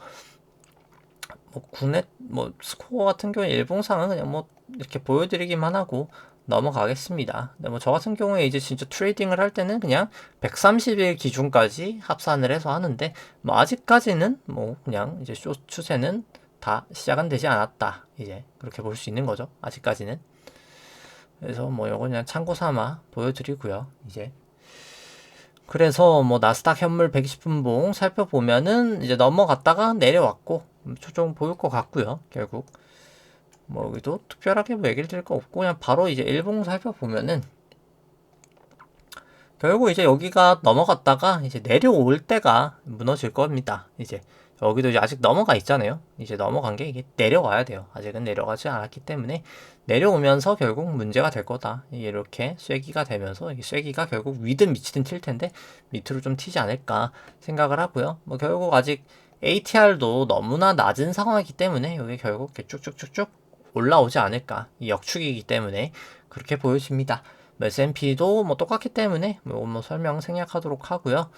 뭐 국내 뭐 스코어 같은 경우에 일봉상은 그냥 뭐 이렇게 보여드리기만 하고 넘어가겠습니다. 근데 뭐 저 같은 경우에 이제 진짜 트레이딩을 할 때는 그냥 130일 기준까지 합산을 해서 하는데, 뭐 아직까지는 뭐 그냥 이제 쇼 추세는 다 시작은 되지 않았다. 이제 그렇게 볼 수 있는 거죠. 아직까지는. 그래서 뭐 요거 그냥 참고 삼아 보여드리고요. 이제 그래서 뭐 나스닥 현물 120분봉 살펴보면은 이제 넘어갔다가 내려왔고 조정 보일 것 같고요. 결국 뭐 여기도 특별하게 뭐 얘기를 드릴 거 없고 그냥 바로 이제 일봉 살펴보면은 결국 이제 여기가 넘어갔다가 이제 내려올 때가 무너질 겁니다. 이제 여기도 이제 아직 넘어가 있잖아요. 이제 넘어간 게 이게 내려와야 돼요. 아직은 내려가지 않았기 때문에 내려오면서 결국 문제가 될 거다. 이렇게 쐐기가 되면서 이 쐐기가 결국 위든 밑이든 튈 텐데 밑으로 좀 튀지 않을까 생각을 하고요. 뭐 결국 아직 ATR도 너무나 낮은 상황이기 때문에 여기 결국 이렇게 쭉쭉쭉쭉 올라오지 않을까. 이 역축이기 때문에 그렇게 보여집니다. S&P도 뭐 똑같기 때문에 뭐 설명 생략하도록 하고요.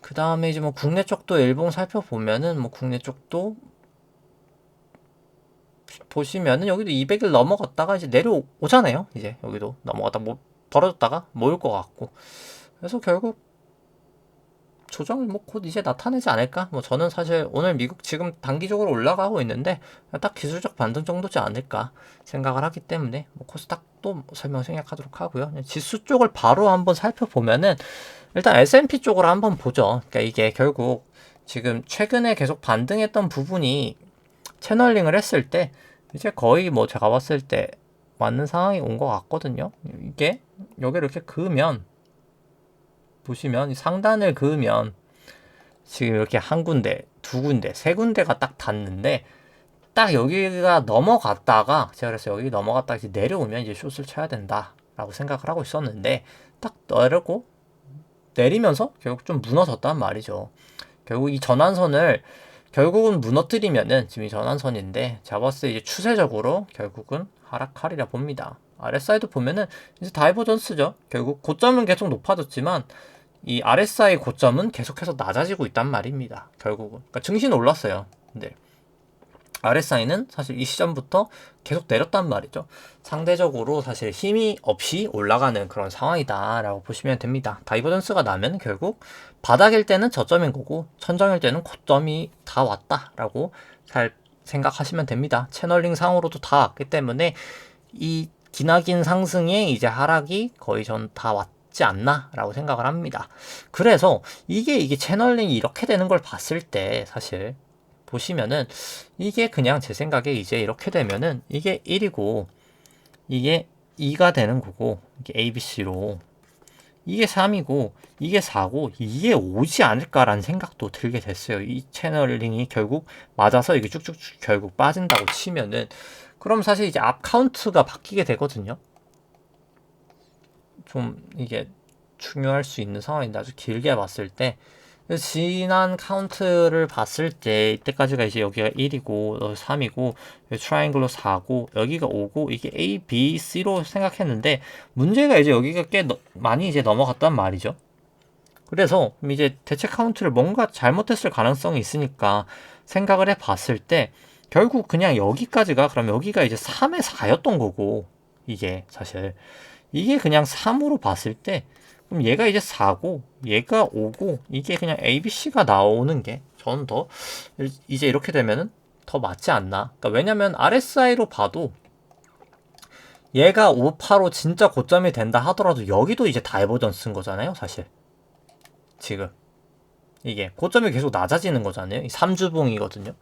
그 다음에 이제 뭐 국내 쪽도 일봉 살펴보면은 뭐 국내 쪽도 보시면은 여기도 200일 넘어갔다가 이제 내려오잖아요. 이제 여기도 넘어갔다 뭐 벌어졌다가 모일 것 같고. 그래서 결국 조정을 뭐 곧 이제 나타내지 않을까? 뭐 저는 사실 오늘 미국 지금 단기적으로 올라가고 있는데 딱 기술적 반등 정도지 않을까 생각을 하기 때문에 뭐 코스닥도 뭐 설명 생략하도록 하고요. 지수 쪽을 바로 한번 살펴보면은 일단 S&P 쪽으로 한번 보죠. 그러니까 이게 결국 지금 최근에 계속 반등했던 부분이 채널링을 했을 때 이제 거의 뭐 제가 봤을 때 맞는 상황이 온 것 같거든요. 이게 여기를 이렇게 그으면 보시면 이 상단을 그으면 지금 이렇게 한 군데, 두 군데, 세 군데가 딱 닿는데 딱 여기가 넘어갔다가 제가 그래서 여기 넘어갔다가 이제 내려오면 이제 숏을 쳐야 된다라고 생각을 하고 있었는데 딱 내리면서 결국 좀 무너졌단 말이죠. 결국 이 전환선을 결국은 무너뜨리면은 지금 이 전환선인데 잡았을 때 이제 추세적으로 결국은 하락하리라 봅니다. RSI도 보면은 이제 다이버전스죠. 결국 고점은 계속 높아졌지만 이 RSI 고점은 계속해서 낮아지고 있단 말입니다. 결국은. 그러니까 증시는 올랐어요. 근데 RSI는 사실 이 시점부터 계속 내렸단 말이죠. 상대적으로 사실 힘이 없이 올라가는 그런 상황이다라고 보시면 됩니다. 다이버전스가 나면 결국 바닥일 때는 저점인 거고 천정일 때는 고점이 다 왔다라고 잘 생각하시면 됩니다. 채널링 상으로도 다 왔기 때문에 이 기나긴 상승에 이제 하락이 거의 전 다 왔지 않나 라고 생각을 합니다. 그래서 이게 채널링이 이렇게 되는 걸 봤을 때 사실 보시면은 이게 그냥 제 생각에 이제 이렇게 되면은 이게 1이고 이게 2가 되는 거고 이게 ABC로 이게 3이고 이게 4고 이게 5지 않을까라는 생각도 들게 됐어요. 이 채널링이 결국 맞아서 이게 쭉쭉쭉 결국 빠진다고 치면은 그럼 사실 이제 앞 카운트가 바뀌게 되거든요. 좀 이게 중요할 수 있는 상황인데 아주 길게 봤을 때 지난 카운트를 봤을 때 이때까지가 이제 여기가 1이고 3이고 트라이앵글로 4고 여기가 5고 이게 A, B, C로 생각했는데 문제가 이제 여기가 꽤 많이 이제 넘어갔단 말이죠. 그래서 이제 대체 카운트를 뭔가 잘못했을 가능성이 있으니까 생각을 해 봤을 때 결국 그냥 여기까지가 그럼 여기가 이제 3에 4였던 거고 이게 사실 이게 그냥 3으로 봤을 때 그럼 얘가 이제 4고 얘가 5고 이게 그냥 ABC가 나오는 게 저는 더 이제 이렇게 되면은 더 맞지 않나. 그러니까 왜냐면 RSI로 봐도 얘가 5파로 진짜 고점이 된다 하더라도 여기도 이제 다이버전스 쓴 거잖아요, 사실. 지금 이게 고점이 계속 낮아지는 거잖아요. 이 3주봉이거든요.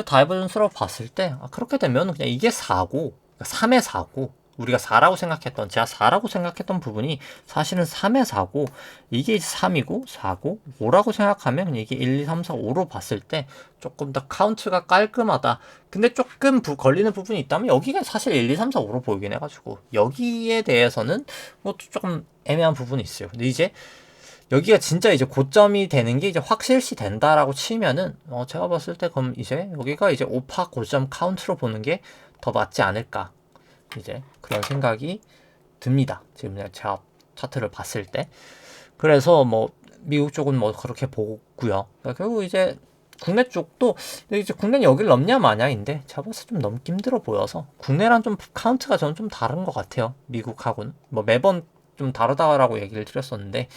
다이버전스라고 봤을 때 그렇게 되면 그냥 이게 4고 3의 4고 우리가 4라고 생각했던 제가 4라고 생각했던 부분이 사실은 3의 4고 이게 3이고 4고 5라고 생각하면 그냥 이게 1, 2, 3, 4, 5로 봤을 때 조금 더 카운트가 깔끔하다. 근데 조금 걸리는 부분이 있다면 여기가 사실 1, 2, 3, 4, 5로 보이긴 해가지고 여기에 대해서는 뭐 조금 애매한 부분이 있어요. 근데 이제 여기가 진짜 이제 고점이 되는 게 이제 확실시 된다라고 치면은 제가 봤을 때 그럼 이제 여기가 이제 5파 고점 카운트로 보는 게 더 맞지 않을까 이제 그런 생각이 듭니다. 지금 제가 차트를 봤을 때. 그래서 뭐 미국 쪽은 뭐 그렇게 보고요. 그러니까 결국 이제 국내 쪽도 이제 국내는 여기를 넘냐 마냐인데 제가 봤을 때 좀 넘기 힘들어 보여서 국내랑 좀 카운트가 저는 좀 다른 것 같아요. 미국하고는 뭐 매번 좀 다르다라고 얘기를 드렸었는데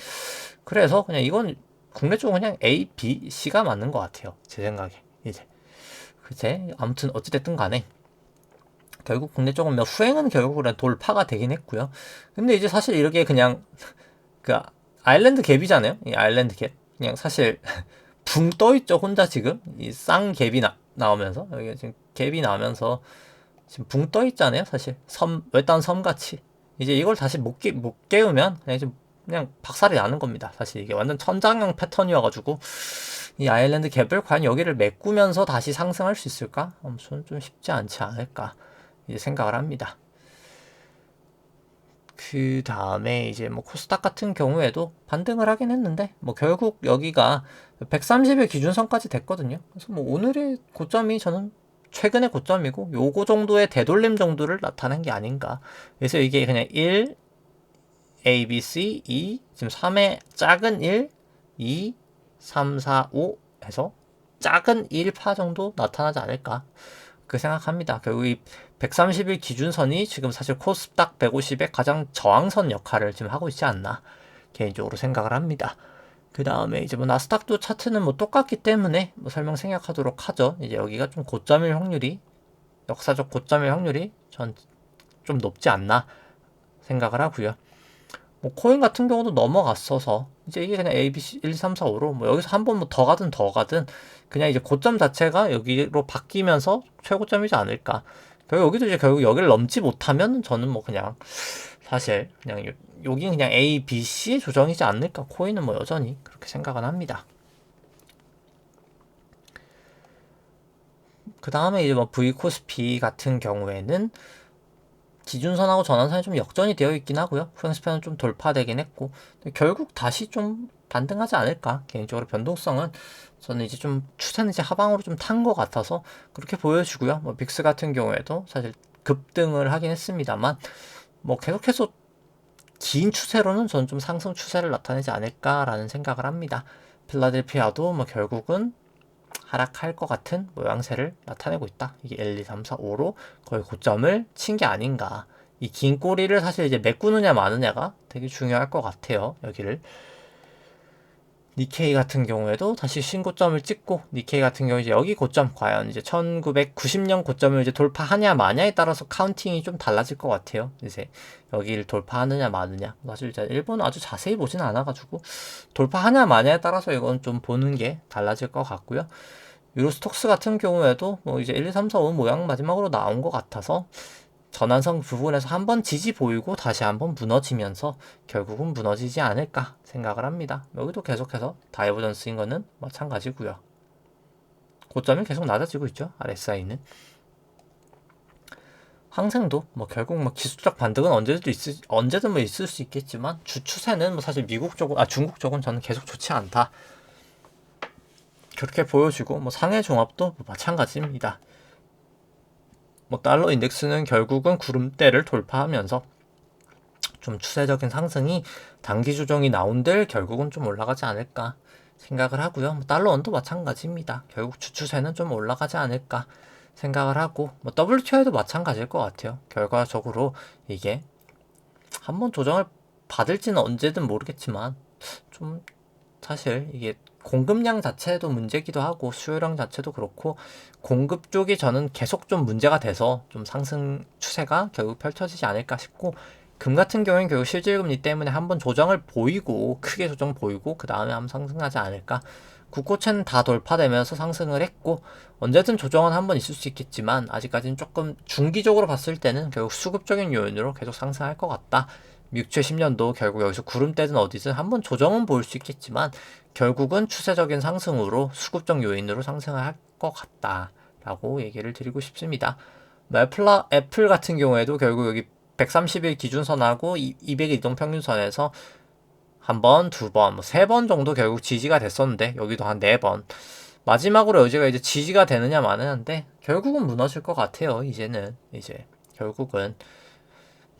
그래서 그냥 이건 국내 쪽은 그냥 A, B, C가 맞는 것 같아요. 제 생각에 이제 그제 아무튼 어찌됐든 간에 결국 국내 쪽은 몇 후행은 결국은 돌파가 되긴 했고요. 근데 이제 사실 이렇게 그냥 그 아일랜드 갭이잖아요. 이 아일랜드 갭 그냥 사실 붕 떠있죠 혼자 지금 이 쌍 갭이 나오면서 여기 지금 갭이 나면서 지금 붕 떠있잖아요. 사실 섬 외딴 섬같이 이제 이걸 다시 못 깨우면 그냥 이제 그냥 박살이 나는 겁니다. 사실 이게 완전 천장형 패턴이어가지고 이 아일랜드 갭을 과연 여기를 메꾸면서 다시 상승할 수 있을까? 아무튼 좀 쉽지 않지 않을까 이제 생각을 합니다. 그 다음에 이제 뭐 코스닥 같은 경우에도 반등을 하긴 했는데 뭐 결국 여기가 130일 기준선까지 됐거든요. 그래서 뭐 오늘의 고점이 저는 최근의 고점이고 요거 정도의 되돌림 정도를 나타낸 게 아닌가. 그래서 이게 그냥 1, A, B, C, 2, 지금 3의 작은 1, 2, 3, 4, 5 해서 작은 1파 정도 나타나지 않을까 그 생각합니다. 결국 이 130일 기준선이 지금 사실 코스닥 150의 가장 저항선 역할을 지금 하고 있지 않나 개인적으로 생각을 합니다. 그 다음에 이제 뭐 나스닥도 차트는 뭐 똑같기 때문에 뭐 설명 생략하도록 하죠. 이제 여기가 좀 고점일 확률이 역사적 고점일 확률이 전 좀 높지 않나 생각을 하고요. 뭐 코인 같은 경우도 넘어갔어서 이제 이게 그냥 A, B, C 1, 2, 3, 4, 5로 뭐 여기서 한 번 뭐 더 가든 더 가든 그냥 이제 고점 자체가 여기로 바뀌면서 최고점이지 않을까. 결국 여기도 이제 결국 여기를 넘지 못하면 저는 뭐 그냥 사실 그냥 여기 그냥 A, B, C의 조정이지 않을까. 코인은 뭐 여전히 그렇게 생각은 합니다. 그 다음에 이제 뭐 V 코스피 같은 경우에는 기준선하고 전환선이 좀 역전이 되어 있긴 하고요. 프랑스편은 좀 돌파되긴 했고 결국 다시 좀 반등하지 않을까. 개인적으로 변동성은 저는 이제 좀 추세는 이제 하방으로 좀 탄 것 같아서 그렇게 보여지고요. 뭐 빅스 같은 경우에도 사실 급등을 하긴 했습니다만 뭐 계속해서 긴 추세로는 저는 좀 상승 추세를 나타내지 않을까라는 생각을 합니다. 필라델피아도 뭐 결국은 하락할 것 같은 모양새를 나타내고 있다. 이게 1, 2, 3, 4, 5로 거의 고점을 친 게 아닌가. 이 긴 꼬리를 사실 이제 메꾸느냐 마느냐가 되게 중요할 것 같아요. 여기를. 니케이 같은 경우에도 다시 신고점을 찍고 니케이 같은 경우 이제 여기 고점 과연 이제 1990년 고점을 이제 돌파하냐 마냐에 따라서 카운팅이 좀 달라질 것 같아요. 이제 여기를 돌파하느냐 마느냐. 사실 이제 일본은 아주 자세히 보진 않아가지고 돌파하냐 마냐에 따라서 이건 좀 보는 게 달라질 것 같고요. 유로스톡스 같은 경우에도 뭐 이제 1, 2, 3, 4, 5 모양 마지막으로 나온 것 같아서 전환선 부분에서 한번 지지 보이고 다시 한번 무너지면서 결국은 무너지지 않을까 생각을 합니다. 여기도 계속해서 다이버전스인 거는 마찬가지고요. 고점이 계속 낮아지고 있죠. RSI는. 항생도 뭐 결국 뭐 기술적 반등은 언제든 뭐 있을 수 있겠지만 주 추세는 뭐 사실 중국 쪽은 저는 계속 좋지 않다. 그렇게 보여지고 뭐 상해 종합도 뭐 마찬가지입니다. 뭐 달러 인덱스는 결국은 구름대를 돌파하면서 좀 추세적인 상승이 단기 조정이 나온들 결국은 좀 올라가지 않을까 생각을 하고요. 뭐 달러 원도 마찬가지입니다. 결국 주추세는 좀 올라가지 않을까 생각을 하고 뭐 WTI도 마찬가지일 것 같아요. 결과적으로 이게 한번 조정을 받을지는 언제든 모르겠지만 좀 사실 이게 공급량 자체도 문제기도 하고 수요량 자체도 그렇고 공급 쪽이 저는 계속 좀 문제가 돼서 좀 상승 추세가 결국 펼쳐지지 않을까 싶고 금 같은 경우에는 결국 실질금리 때문에 한번 조정을 보이고 크게 조정 보이고 그 다음에 한번 상승하지 않을까. 국고채는 다 돌파되면서 상승을 했고 언제든 조정은 한번 있을 수 있겠지만 아직까지는 조금 중기적으로 봤을 때는 결국 수급적인 요인으로 계속 상승할 것 같다. 미국채 10년도 결국 여기서 구름대든 어디든 한번 조정은 보일 수 있겠지만 결국은 추세적인 상승으로 수급적 요인으로 상승을 할 것 같다 라고 얘기를 드리고 싶습니다. 애플 같은 경우에도 결국 여기 130일 기준선하고 200일 이동평균선에서 한 번, 두 번, 세 번 정도 결국 지지가 됐었는데 여기도 한 네 번. 마지막으로 여기가 이제 지지가 되느냐 마느냐인데 결국은 무너질 것 같아요. 이제는 이제 결국은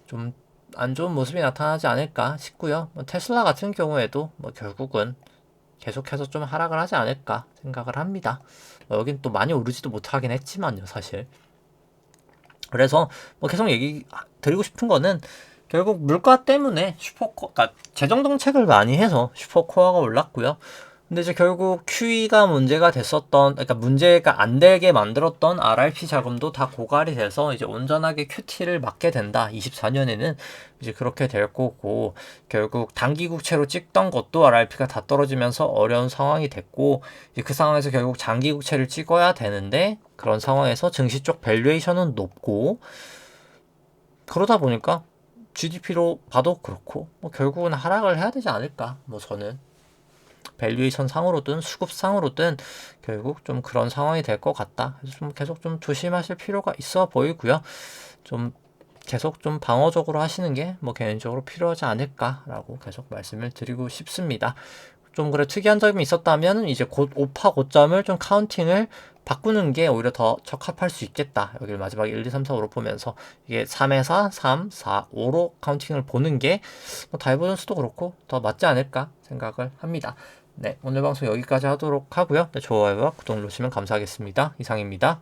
좀 안 좋은 모습이 나타나지 않을까 싶고요. 테슬라 같은 경우에도 결국은 계속해서 좀 하락을 하지 않을까 생각을 합니다. 여긴 또 많이 오르지도 못하긴 했지만요, 사실. 그래서 계속 얘기 드리고 싶은 거는 결국 물가 때문에 그러니까 재정 정책을 많이 해서 슈퍼코어가 올랐고요. 근데 이제 결국 QE가 문제가 됐었던, 그러니까 문제가 안 되게 만들었던 RRP 자금도 다 고갈이 돼서 이제 온전하게 QT를 막게 된다. 24년에는 이제 그렇게 될 거고, 결국 단기 국채로 찍던 것도 RRP가 다 떨어지면서 어려운 상황이 됐고, 이제 그 상황에서 결국 장기 국채를 찍어야 되는데, 그런 상황에서 증시 쪽 밸류에이션은 높고, 그러다 보니까 GDP로 봐도 그렇고, 결국은 하락을 해야 되지 않을까, 저는. 밸류에이션 상으로든 수급 상으로든 결국 좀 그런 상황이 될 것 같다. 그래서 좀 계속 좀 조심하실 필요가 있어 보이고요. 좀 계속 좀 방어적으로 하시는 게 개인적으로 필요하지 않을까라고 계속 말씀을 드리고 싶습니다. 좀 그래 특이한 점이 있었다면 이제 곧 오파 고점을 좀 카운팅을 바꾸는 게 오히려 더 적합할 수 있겠다. 여기를 마지막에 1, 2, 3, 4, 5로 보면서 이게 3에서 3, 4, 5로 카운팅을 보는 게 다이버전스도 그렇고 더 맞지 않을까 생각을 합니다. 네, 오늘 방송 여기까지 하도록 하고요. 네, 좋아요와 구독 누르시면 감사하겠습니다. 이상입니다.